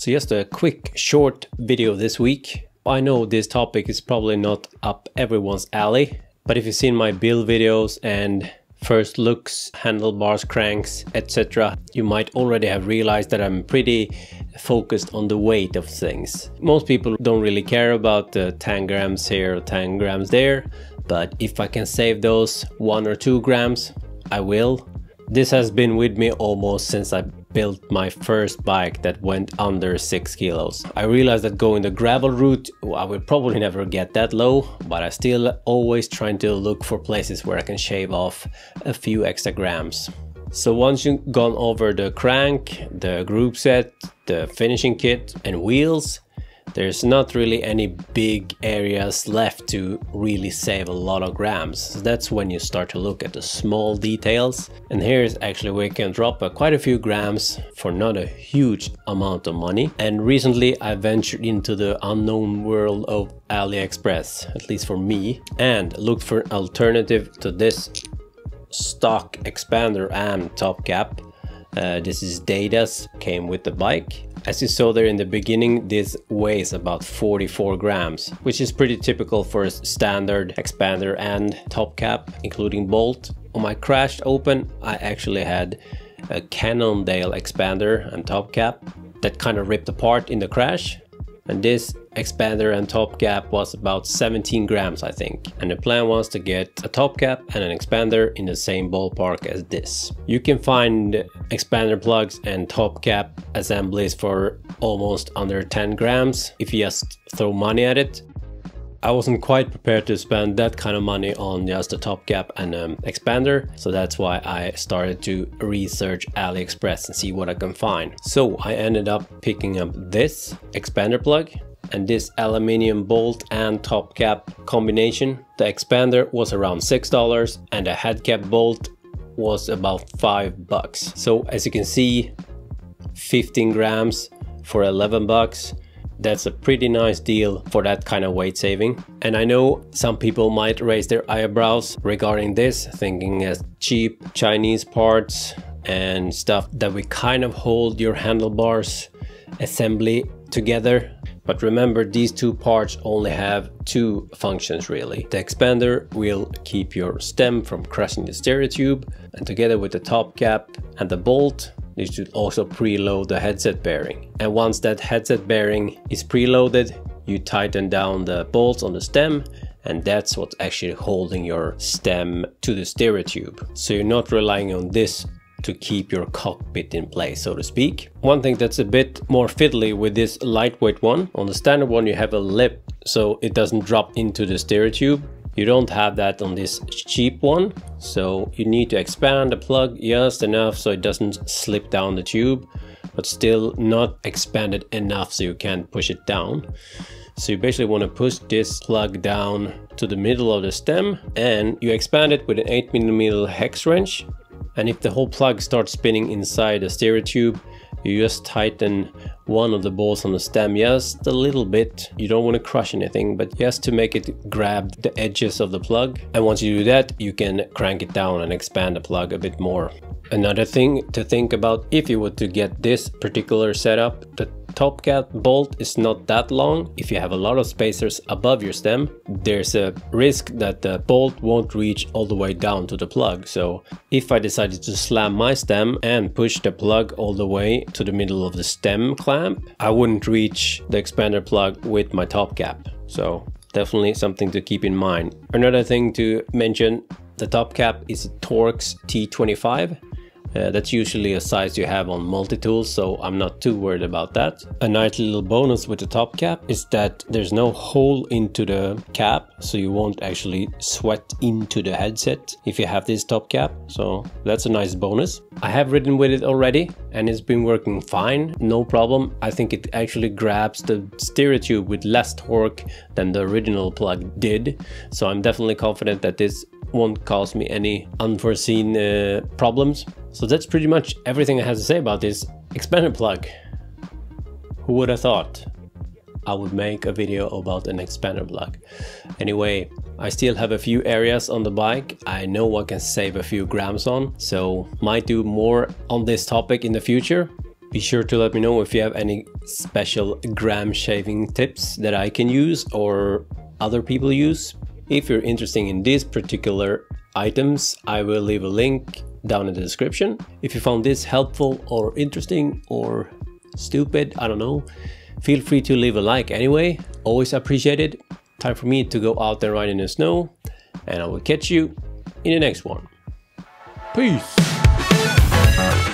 So just a quick short video this week. I know this topic is probably not up everyone's alley, but if you've seen my build videos and first looks, handlebars, cranks, etc., you might already have realized that I'm pretty focused on the weight of things. Most people don't really care about the 10 grams here or 10 grams there, but if I can save those 1 or 2 grams, I will. This has been with me almost since I built my first bike that went under 6 kilos. I realized that going the gravel route, I would probably never get that low, but I still always trying to look for places where I can shave off a few extra grams. So once you've gone over the crank, the group set, the finishing kit and wheels, there's not really any big areas left to really save a lot of grams. So that's when you start to look at the small details. And here's actually where you can drop quite a few grams for not a huge amount of money. And recently I ventured into the unknown world of AliExpress, at least for me, and looked for an alternative to this stock expander and top cap. This is Data's, came with the bike. As you saw there in the beginning, this weighs about 44 grams, which is pretty typical for a standard expander and top cap, including bolt. On my crashed open, I actually had a Cannondale expander and top cap that kind of ripped apart in the crash. And this expander and top cap was about 17 grams, I think. And the plan was to get a top cap and an expander in the same ballpark as this. You can find expander plugs and top cap assemblies for almost under 10 grams if you just throw money at it. I wasn't quite prepared to spend that kind of money on just a top cap and expander, so that's why I started to research AliExpress and see what I can find. So I ended up picking up this expander plug and this aluminium bolt and top cap combination. The expander was around $6 and the head cap bolt was about $5. So as you can see, 15 grams for 11 bucks. That's a pretty nice deal for that kind of weight saving. And I know some people might raise their eyebrows regarding this, thinking as cheap Chinese parts and stuff that we kind of hold your handlebars assembly together. But remember, these two parts only have two functions really. The expander will keep your stem from crushing the stereo tube, and together with the top cap and the bolt, you should also preload the headset bearing. And once that headset bearing is preloaded, you tighten down the bolts on the stem, and that's what's actually holding your stem to the stereo tube. So you're not relying on this to keep your cockpit in place, so to speak. One thing that's a bit more fiddly with this lightweight one, on the standard one you have a lip so it doesn't drop into the stereo tube. You don't have that on this cheap one, so you need to expand the plug just enough so it doesn't slip down the tube, but still not expanded enough so you can't push it down. So you basically want to push this plug down to the middle of the stem, and you expand it with an 8mm hex wrench. And if the whole plug starts spinning inside the stereo tube, you just tighten one of the bolts on the stem just a little bit. You don't want to crush anything, but just to make it grab the edges of the plug. And once you do that, you can crank it down and expand the plug a bit more. Another thing to think about if you were to get this particular setup, the top cap bolt is not that long. If you have a lot of spacers above your stem, there's a risk that the bolt won't reach all the way down to the plug. So if I decided to slam my stem and push the plug all the way to the middle of the stem clamp, I wouldn't reach the expander plug with my top cap. So definitely something to keep in mind. Another thing to mention, the top cap is Torx T25. That's usually a size you have on multi-tools, so I'm not too worried about that. A nice little bonus with the top cap is that there's no hole into the cap, so you won't actually sweat into the headset if you have this top cap, so that's a nice bonus. I have ridden with it already and it's been working fine, no problem. I think it actually grabs the stereo tube with less torque than the original plug did, so I'm definitely confident that this won't cause me any unforeseen problems. So that's pretty much everything I have to say about this expander plug. Who would have thought I would make a video about an expander plug? Anyway, I still have a few areas on the bike I know I can save a few grams on, so might do more on this topic in the future. Be sure to let me know if you have any special gram shaving tips that I can use or other people use. If you're interested in these particular items, I will leave a link down in the description. If you found this helpful or interesting or stupid, I don't know, feel free to leave a like anyway. Always appreciate it. Time for me to go out and ride in the snow, and I will catch you in the next one. Peace.